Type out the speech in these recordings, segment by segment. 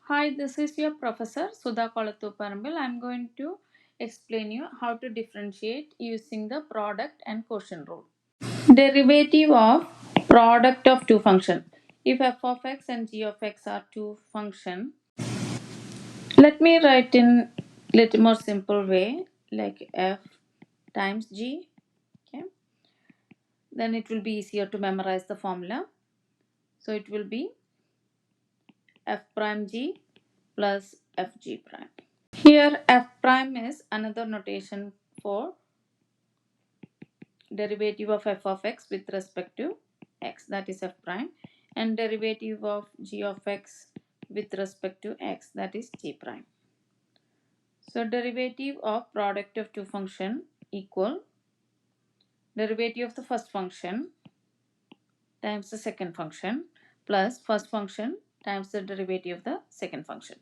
Hi, this is your professor Sudha Kolathuparambil. I'm going to explain you how to differentiate using the product and quotient rule. Derivative of product of two functions. If f of x and g of x are two functions, let me write in little more simple way like f times g. Okay, then it will be easier to memorize the formula. So it will be f prime g plus fg prime. Here f prime is another notation for derivative of f of x with respect to x, that is f prime, and derivative of g of x with respect to x, that is g prime. So derivative of product of two function equal derivative of the first function times the second function plus first function times the derivative of the second function.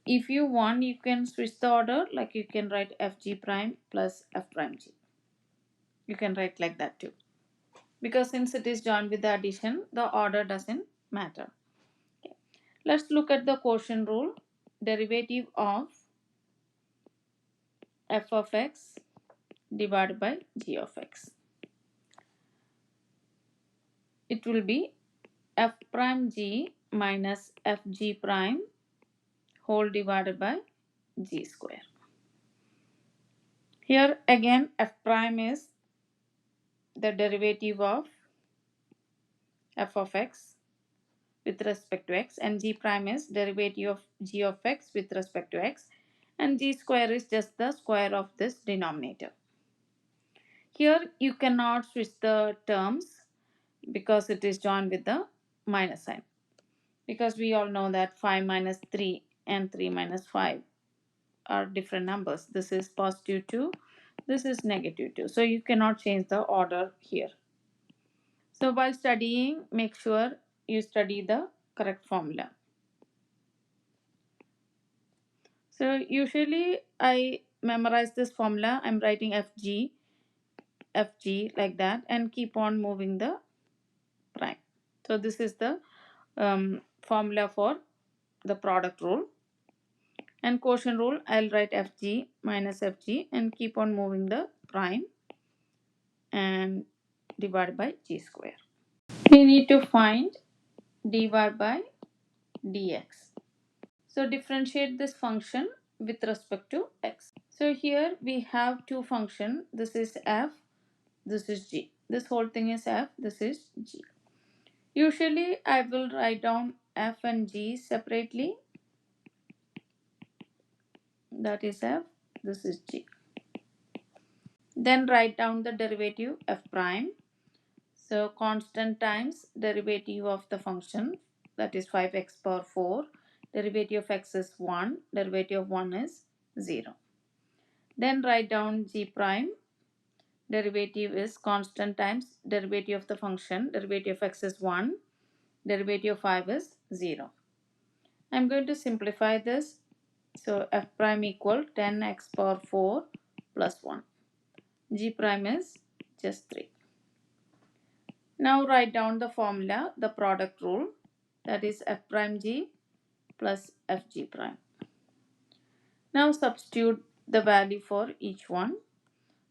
If you want, you can switch the order, like you can write fg prime plus f prime g. You can write like that too, because since it is joined with the addition, the order doesn't matter. Okay. Let's look at the quotient rule. Derivative of f of x divided by g of x. It will be f prime g minus fg prime whole divided by g square. Here again f prime is the derivative of f of x with respect to x, and g prime is derivative of g of x with respect to x, and g square is just the square of this denominator. Here you cannot switch the terms because it is joined with the minus sign, because we all know that 5 minus 3 and 3 minus 5 are different numbers. This is positive 2, this is negative 2, so you cannot change the order here. So while studying, make sure you study the correct formula. So usually I memorize this formula. I'm writing fg like that and keep on moving the prime. So this is the formula for the product rule. And quotient rule, I'll write fg minus fg and keep on moving the prime and divide by g square. We need to find dy by dx. So differentiate this function with respect to x. So here we have two functions. This is f, this is g. This whole thing is f, this is g. Usually I will write down f and g separately. That is f, this is g. Then write down the derivative f prime. So constant times derivative of the function, that is 5x power 4. Derivative of x is 1. Derivative of 1 is 0. Then write down g prime. Derivative is constant times derivative of the function. Derivative of x is 1. Derivative of 5 is 0. I'm going to simplify this. So f prime equal 10x power 4 plus 1. G prime is just 3. Now write down the formula, the product rule, that is f prime g plus fg prime. Now substitute the value for each one.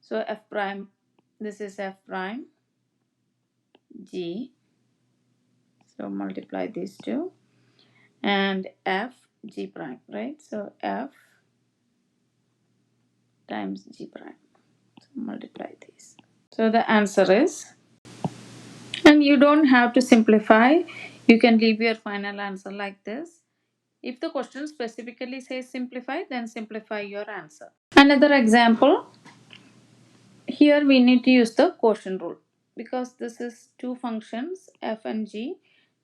So f prime, this is f prime g, so multiply these two, and f g prime, right? So f times g prime, so multiply these. So the answer is, and you don't have to simplify, you can leave your final answer like this. If the question specifically says simplify, then simplify your answer. Another example, here we need to use the quotient rule because this is two functions f and g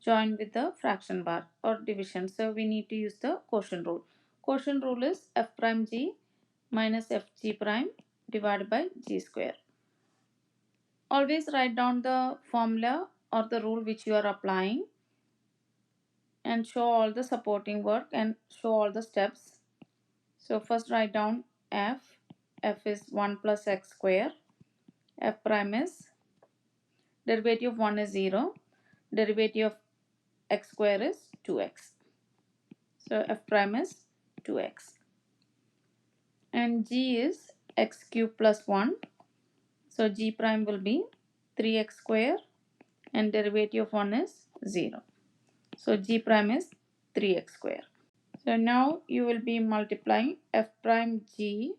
joined with the fraction bar or division. So we need to use the quotient rule. Quotient rule is f prime g minus fg prime divided by g square. Always write down the formula or the rule which you are applying and show all the supporting work and show all the steps. So first write down f. F is 1 plus x square. F prime is derivative of 1 is 0. Derivative of x square is 2x. So f prime is 2x. And g is x cube plus 1. So g prime will be 3x square and derivative of 1 is 0. So g prime is 3x square. So now you will be multiplying f prime g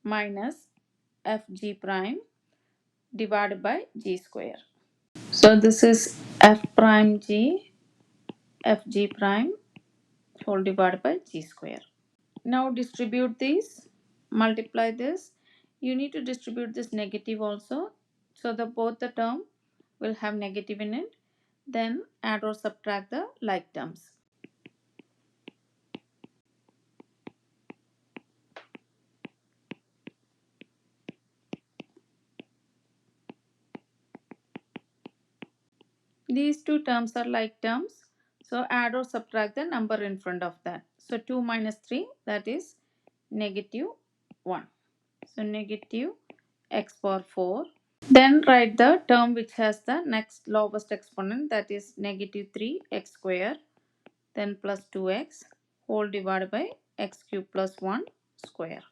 minus f g prime divided by g square. So this is f prime g f g prime whole divided by g square. Now distribute these, multiply this. You need to distribute this negative also, so that both the term will have negative in it. Then add or subtract the like terms. These two terms are like terms, so add or subtract the number in front of that. So 2 minus 3, that is negative 1. So negative x power 4. Then write the term which has the next lowest exponent, that is negative 3x square, then plus 2x whole divided by x cube plus 1 square.